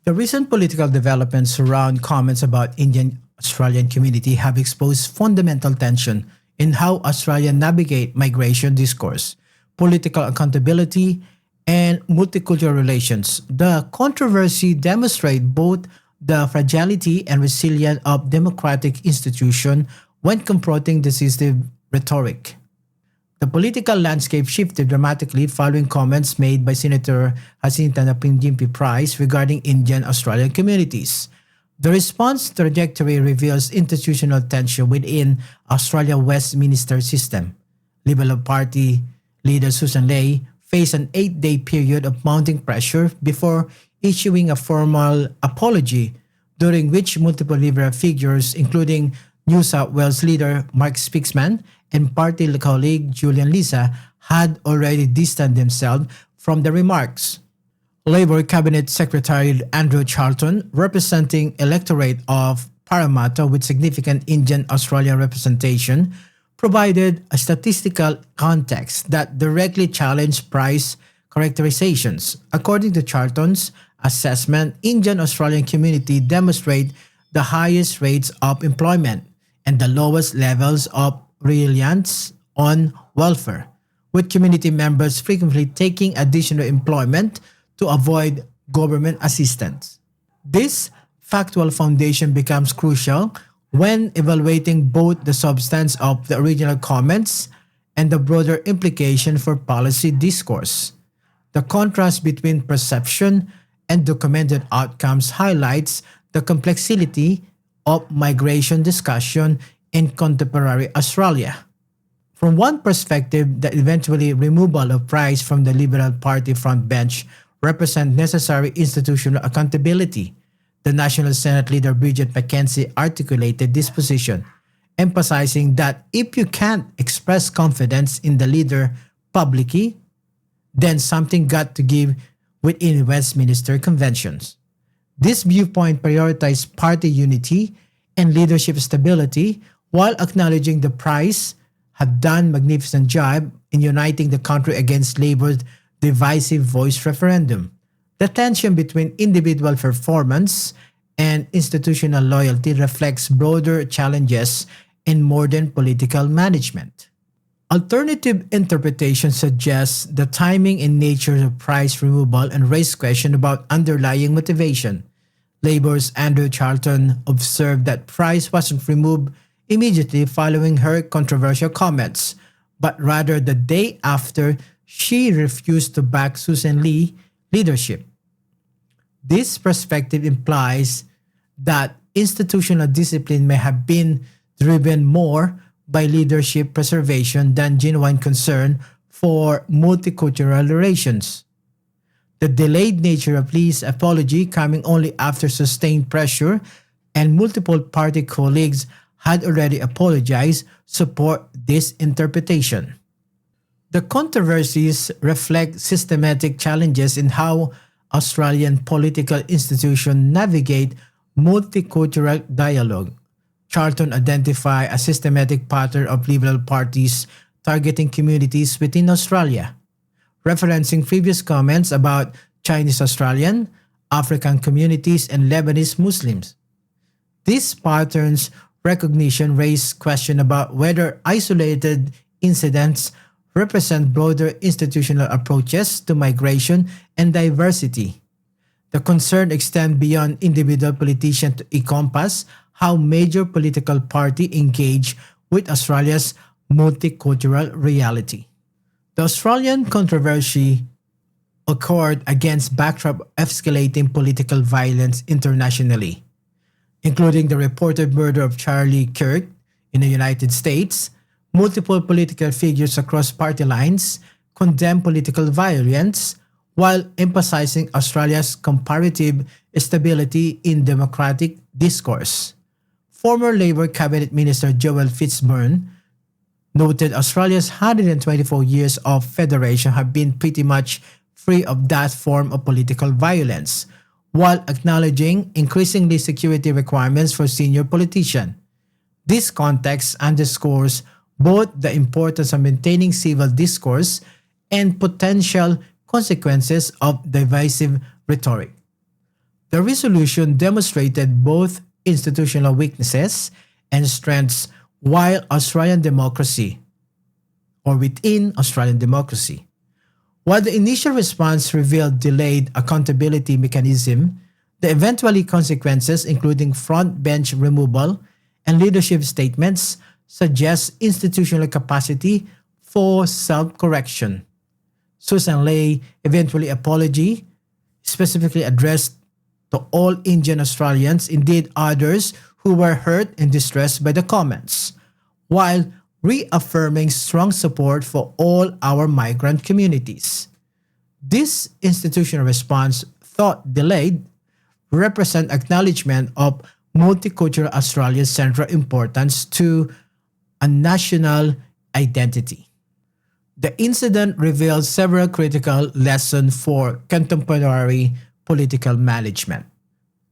The recent political developments around comments about Indian Australian community have exposed fundamental tension in how Australia navigate migration discourse, political accountability, and multicultural relations. The controversy demonstrates both the fragility and resilience of democratic institutions when confronting decisive rhetoric. The political landscape shifted dramatically following comments made by Senator Jacinta Napinjimpi Price regarding Indian Australian communities. The response trajectory reveals institutional tension within Australia Westminster system. Liberal Party leader Susan Ley faced an 8-day period of mounting pressure before issuing a formal apology, during which multiple Liberal figures, including New South Wales leader Mark Spixman and party colleague Julian Lisa, had already distanced themselves from the remarks. Labor Cabinet Secretary Andrew Charlton, representing electorate of Parramatta with significant Indian Australian representation, provided a statistical context that directly challenged Price characterizations. According to Charlton's assessment, Indian Australian community demonstrate the highest rates of employment and the lowest levels of reliance on welfare, with community members frequently taking additional employment to avoid government assistance. This factual foundation becomes crucial when evaluating both the substance of the original comments and the broader implication for policy discourse. The contrast between perception and documented outcomes highlights the complexity of migration discussion in contemporary Australia. From one perspective, the eventually removal of Price from the Liberal Party frontbench represents necessary institutional accountability. The National Senate leader Bridget McKenzie articulated this position, emphasizing that if you can't express confidence in the leader publicly, then something got to give within Westminster conventions. This viewpoint prioritized party unity and leadership stability while acknowledging the Price had done magnificent job in uniting the country against Labor's divisive voice referendum. The tension between individual performance and institutional loyalty reflects broader challenges in modern political management. Alternative interpretations suggest the timing and nature of Price removal and raise questions about underlying motivation. Labor's Andrew Charlton observed that Price wasn't removed immediately following her controversial comments, but rather the day after she refused to back Susan Lee's leadership. This perspective implies that institutional discipline may have been driven more by leadership preservation than genuine concern for multicultural relations. The delayed nature of Lee's apology, coming only after sustained pressure and multiple party colleagues had already apologized, support this interpretation. The controversies reflect systematic challenges in how Australian political institutions navigate multicultural dialogue. Charlton identified a systematic pattern of Liberal parties targeting communities within Australia, referencing previous comments about Chinese Australian, African communities, and Lebanese Muslims. These patterns recognition raised questions about whether isolated incidents represent broader institutional approaches to migration and diversity. The concern extends beyond individual politicians to encompass how major political parties engage with Australia's multicultural reality. The Australian controversy occurred against backdrop of escalating political violence internationally, including the reported murder of Charlie Kirk in the United States. Multiple political figures across party lines condemned political violence while emphasizing Australia's comparative stability in democratic discourse. Former Labor Cabinet Minister Joel Fitzburn noted Australia's 124 years of federation have been pretty much free of that form of political violence, while acknowledging increasingly security requirements for senior politicians. This context underscores both the importance of maintaining civil discourse and potential consequences of divisive rhetoric. The resolution demonstrated both institutional weaknesses and strengths while Australian democracy, or within Australian democracy. While the initial response revealed delayed accountability mechanism, the eventual consequences, including front bench removal and leadership statements, suggest institutional capacity for self-correction. Susan Lay eventually apology, specifically addressed to all Indian Australians, indeed others who were hurt and distressed by the comments, while reaffirming strong support for all our migrant communities. This institutional response, thought delayed, represent acknowledgement of multicultural Australia's central importance to a national identity. The incident reveals several critical lessons for contemporary political management.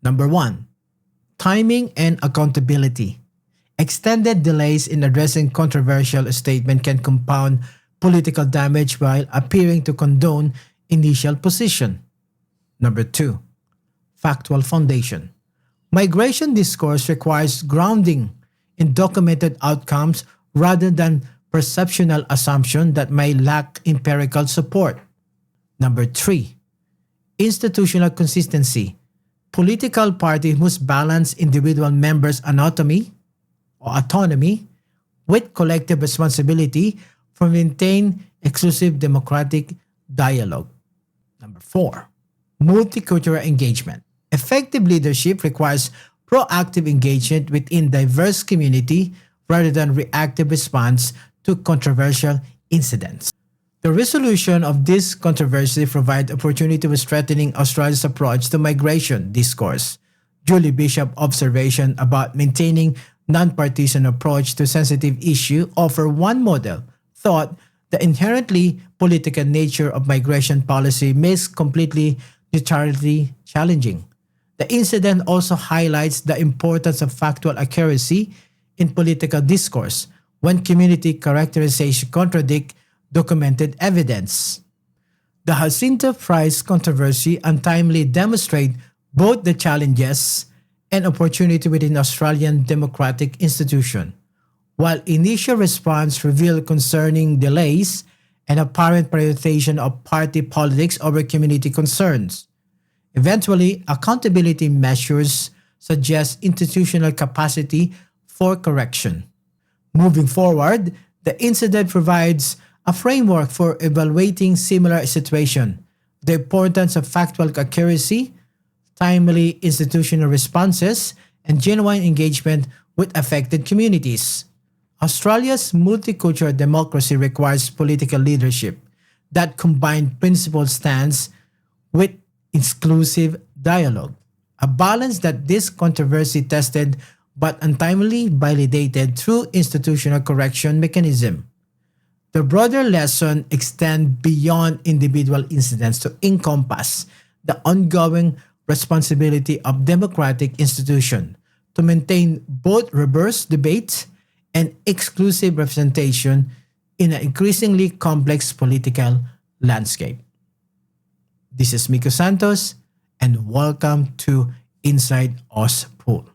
Number one, timing and accountability. Extended delays in addressing controversial statements can compound political damage while appearing to condone initial position. Number two, factual foundation. Migration discourse requires grounding in documented outcomes rather than perceptual assumption that may lack empirical support. Number three, institutional consistency. Political parties must balance individual members' autonomy with collective responsibility for maintain exclusive democratic dialogue. Number four, multicultural engagement. Effective leadership requires proactive engagement within diverse community rather than reactive response to controversial incidents. The resolution of this controversy provides opportunity for strengthening Australia's approach to migration discourse. Julie Bishop's observation about maintaining non-partisan approach to sensitive issue offer one model. Thought the inherently political nature of migration policy makes completely neutrality challenging. The incident also highlights the importance of factual accuracy in political discourse when community characterization contradict documented evidence. The Jacinta Price controversy untimely demonstrate both the challenges and opportunity within Australian democratic institution, while initial response revealed concerning delays and apparent prioritization of party politics over community concerns. Eventually, accountability measures suggest institutional capacity for correction. Moving forward, the incident provides a framework for evaluating similar situations, the importance of factual accuracy, timely institutional responses, and genuine engagement with affected communities. Australia's multicultural democracy requires political leadership that combine principled stance with exclusive dialogue, a balance that this controversy tested but untimely validated through institutional correction mechanism. The broader lesson extends beyond individual incidents to encompass the ongoing responsibility of democratic institutions to maintain both robust debate and exclusive representation in an increasingly complex political landscape. This is Miko Santos, and welcome to Inside Pool.